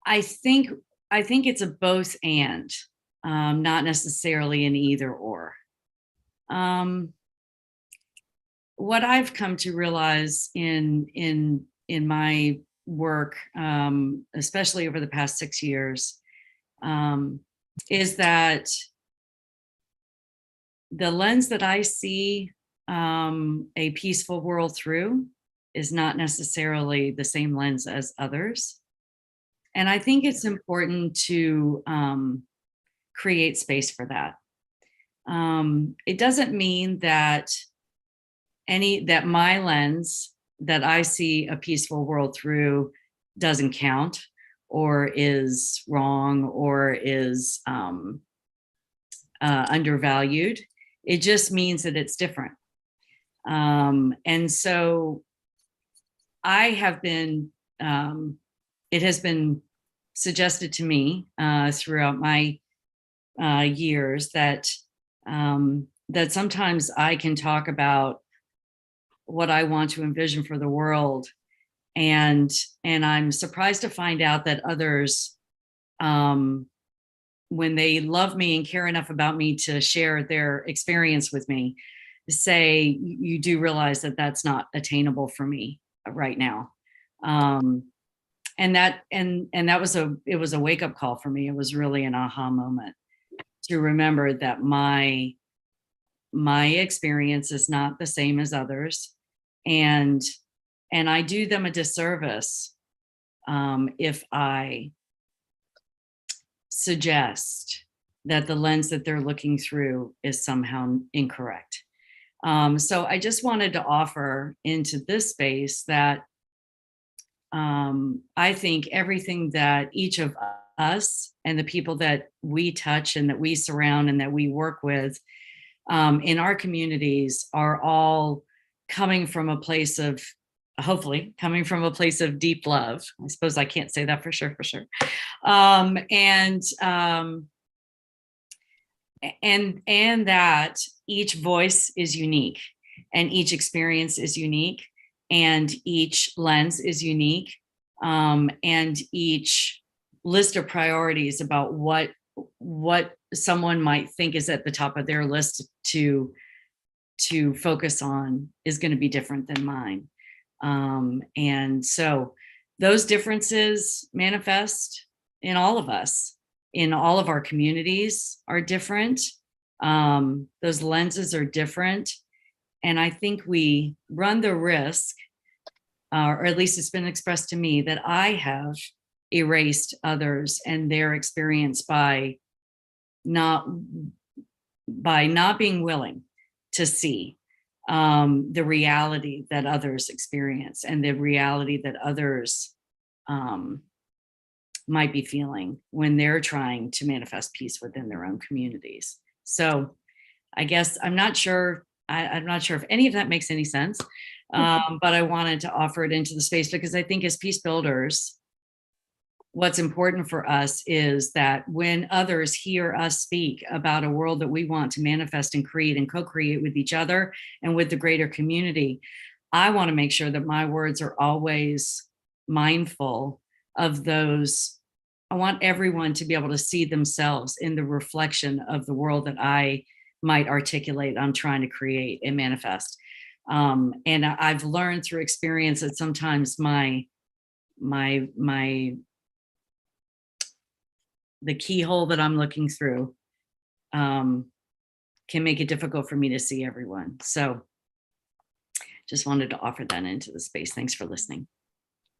I think it's a both and, not necessarily an either or. What I've come to realize in my work, especially over the past 6 years, is that the lens that I see a peaceful world through is not necessarily the same lens as others. And I think it's important to create space for that. It doesn't mean that my lens that I see a peaceful world through doesn't count, or is wrong, or is undervalued. It just means that it's different. And so I have been, it has been suggested to me throughout my years that that sometimes I can talk about what I want to envision for the world, and I'm surprised to find out that others, when they love me and care enough about me to share their experience with me, say, you do realize that that's not attainable for me right now. And that was a wake-up call for me. It was really an aha moment to remember that my experience is not the same as others, and I do them a disservice if I suggest that the lens that they're looking through is somehow incorrect. So I just wanted to offer into this space that I think everything that each of us and the people that we touch and that we surround and that we work with in our communities are all coming from a place of, hopefully coming from a place of deep love. I suppose I can't say that for sure. And that each voice is unique and each experience is unique and each lens is unique, and each list of priorities about what someone might think is at the top of their list to focus on is going to be different than mine. And so those differences manifest in all of us, in all of our communities are different. Those lenses are different. And I think we run the risk, or at least it's been expressed to me, that I have erased others and their experience by not being willing to see the reality that others experience and the reality that others might be feeling when they're trying to manifest peace within their own communities. So I guess I'm not sure if any of that makes any sense, but I wanted to offer it into the space because I think as peace builders, what's important for us is that when others hear us speak about a world that we want to manifest and create and co-create with each other and with the greater community, I want to make sure that my words are always mindful of those. I want everyone to be able to see themselves in the reflection of the world that I might articulate I'm trying to create and manifest. And I've learned through experience that sometimes the keyhole that I'm looking through can make it difficult for me to see everyone. So just wanted to offer that into the space. Thanks for listening.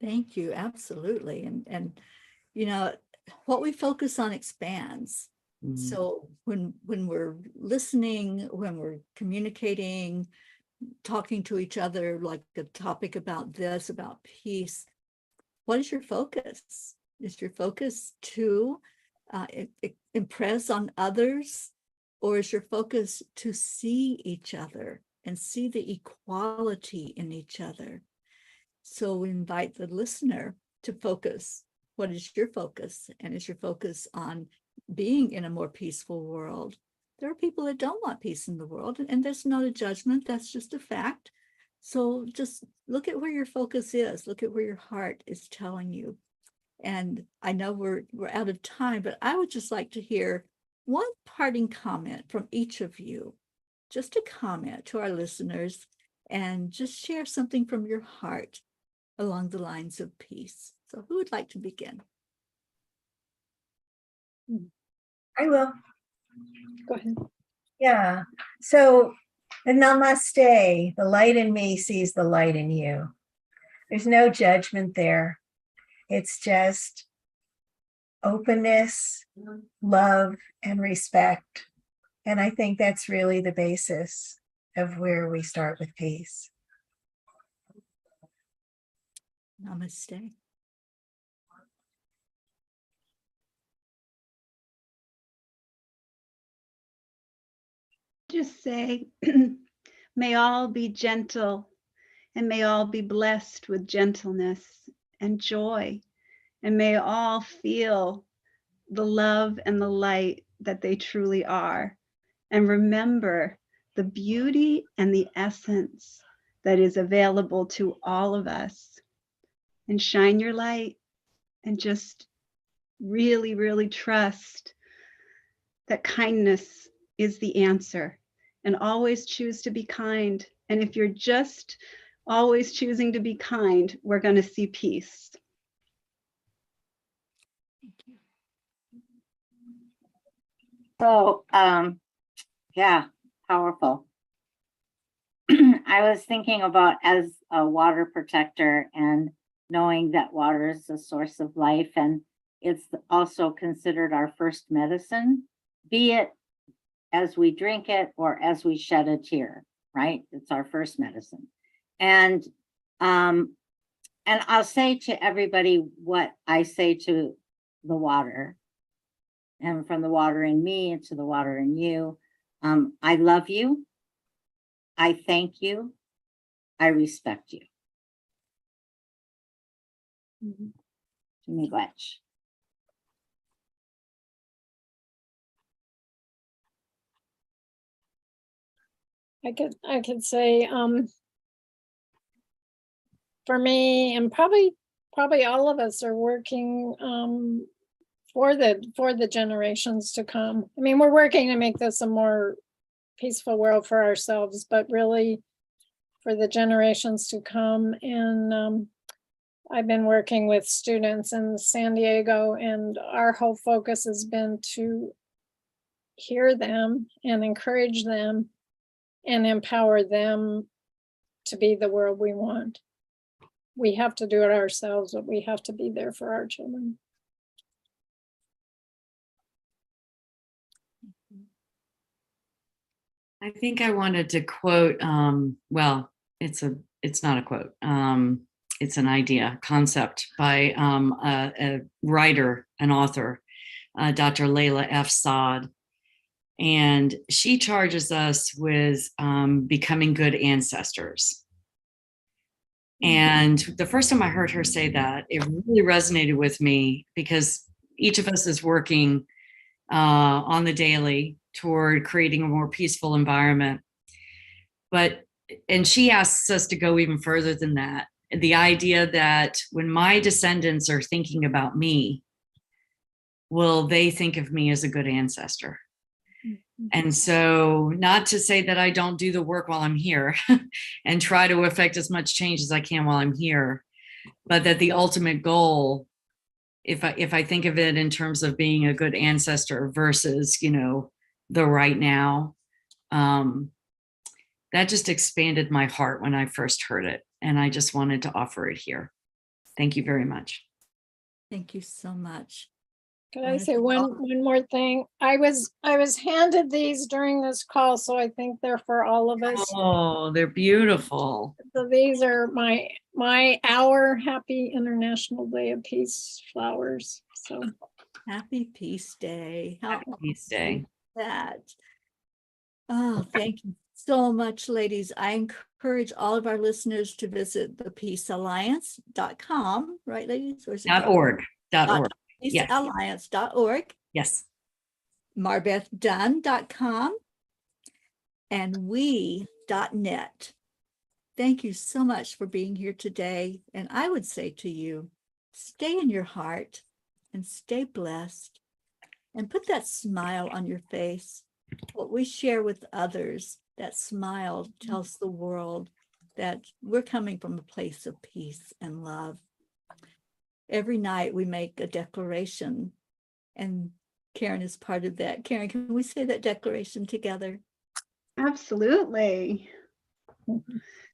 Thank you. Absolutely. And you know, what we focus on expands. Mm-hmm. So when we're listening, when we're communicating, talking to each other, like a topic about this, about peace, what is your focus? Is your focus to impress on others, or is your focus to see each other and see the equality in each other? So we invite the listener to focus. What is your focus? And is your focus on being in a more peaceful world? There are people that don't want peace in the world, and that's not a judgment, that's just a fact. So just look at where your focus is, look at where your heart is telling you. And I know we're out of time, but I would just like to hear one parting comment from each of you, just a comment to our listeners, and just share something from your heart along the lines of peace. So who would like to begin? I will. Go ahead. Yeah. So the namaste, the light in me sees the light in you. There's no judgment there. It's just openness, love, and respect. And I think that's really the basis of where we start with peace. Namaste. Just say, may all be gentle, and may all be blessed with gentleness and joy, and may all feel the love and the light that they truly are. And remember the beauty and the essence that is available to all of us. And shine your light and just really, really trust that kindness is the answer. And always choose to be kind. And if you're just always choosing to be kind, we're going to see peace. Thank you. So, yeah, powerful. I was thinking about as a water protector and knowing that water is the source of life, and it's also considered our first medicine, be it as we drink it or as we shed a tear, right? It's our first medicine. And I'll say to everybody what I say to the water, and from the water in me into the water in you. I love you. I thank you. I respect you. Miigwech. I could say, for me, and probably all of us are working for the generations to come. I mean, we're working to make this a more peaceful world for ourselves, but really for the generations to come. And I've been working with students in San Diego, and our whole focus has been to hear them and encourage them and empower them to be the world we want. We have to do it ourselves, but we have to be there for our children. I think I wanted to quote, well, it's not a quote. It's an idea, concept by a writer, an author, Dr. Layla F. Saad. And she charges us with becoming good ancestors. And the first time I heard her say that, it really resonated with me, because each of us is working on the daily toward creating a more peaceful environment. And she asks us to go even further than that. The idea that when my descendants are thinking about me, will they think of me as a good ancestor? And so, not to say that I don't do the work while I'm here and try to affect as much change as I can while I'm here, but that the ultimate goal, if I think of it in terms of being a good ancestor versus, the right now, that just expanded my heart when I first heard it. And I just wanted to offer it here. Thank you very much. Thank you so much. Can I say one more thing? I was handed these during this call, so I think they're for all of us. Oh, they're beautiful. So these are our Happy International Day of Peace flowers. So Happy Peace Day. Happy Peace Day. That. Oh, thank you so much, ladies. I encourage all of our listeners to visit thepeacealliance.com, right, ladies? Or is it .org. peacealliance.org. Yes. marbethdunn.com and we.net. Thank you so much for being here today. And I would say to you, stay in your heart and stay blessed and put that smile on your face. What we share with others, that smile tells the world that we're coming from a place of peace and love. Every night we make a declaration, and Karen is part of that. Karen, can we say that declaration together? Absolutely.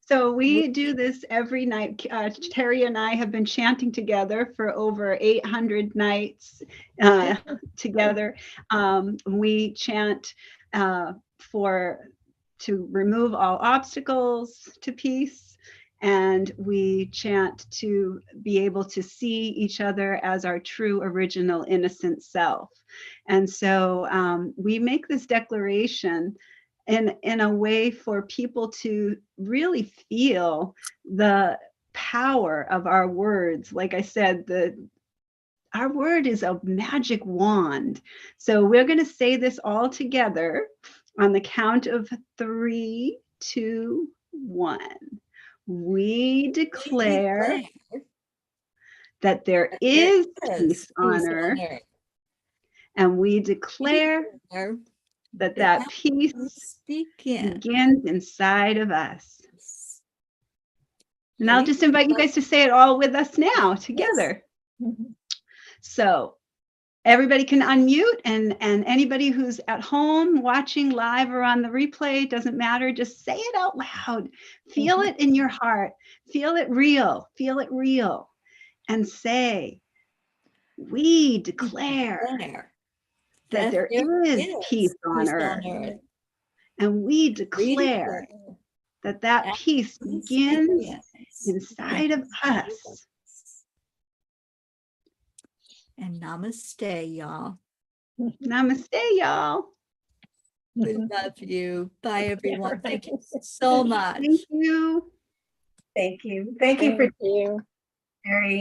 So we do this every night. Teri and I have been chanting together for over 800 nights together. We chant to remove all obstacles to peace. And we chant to be able to see each other as our true, original, innocent self. And so we make this declaration in a way for people to really feel the power of our words. Like I said, our word is a magic wand. So we're going to say this all together on the count of 3, 2, 1. We declare that there is peace on earth, and we declare that peace begins inside of us. And I'll just invite you guys to say it all with us now together. Yes. So everybody can unmute, and anybody who's at home watching live or on the replay, doesn't matter, just say it out loud. Feel it in your heart. Feel it real. And say, we declare that there is peace on earth. And we declare that that peace begins inside of us. And namaste, y'all. Namaste, y'all. We love you. Bye, everyone. Thank you so much. Thank you. Thank you. Thank you for you. Teri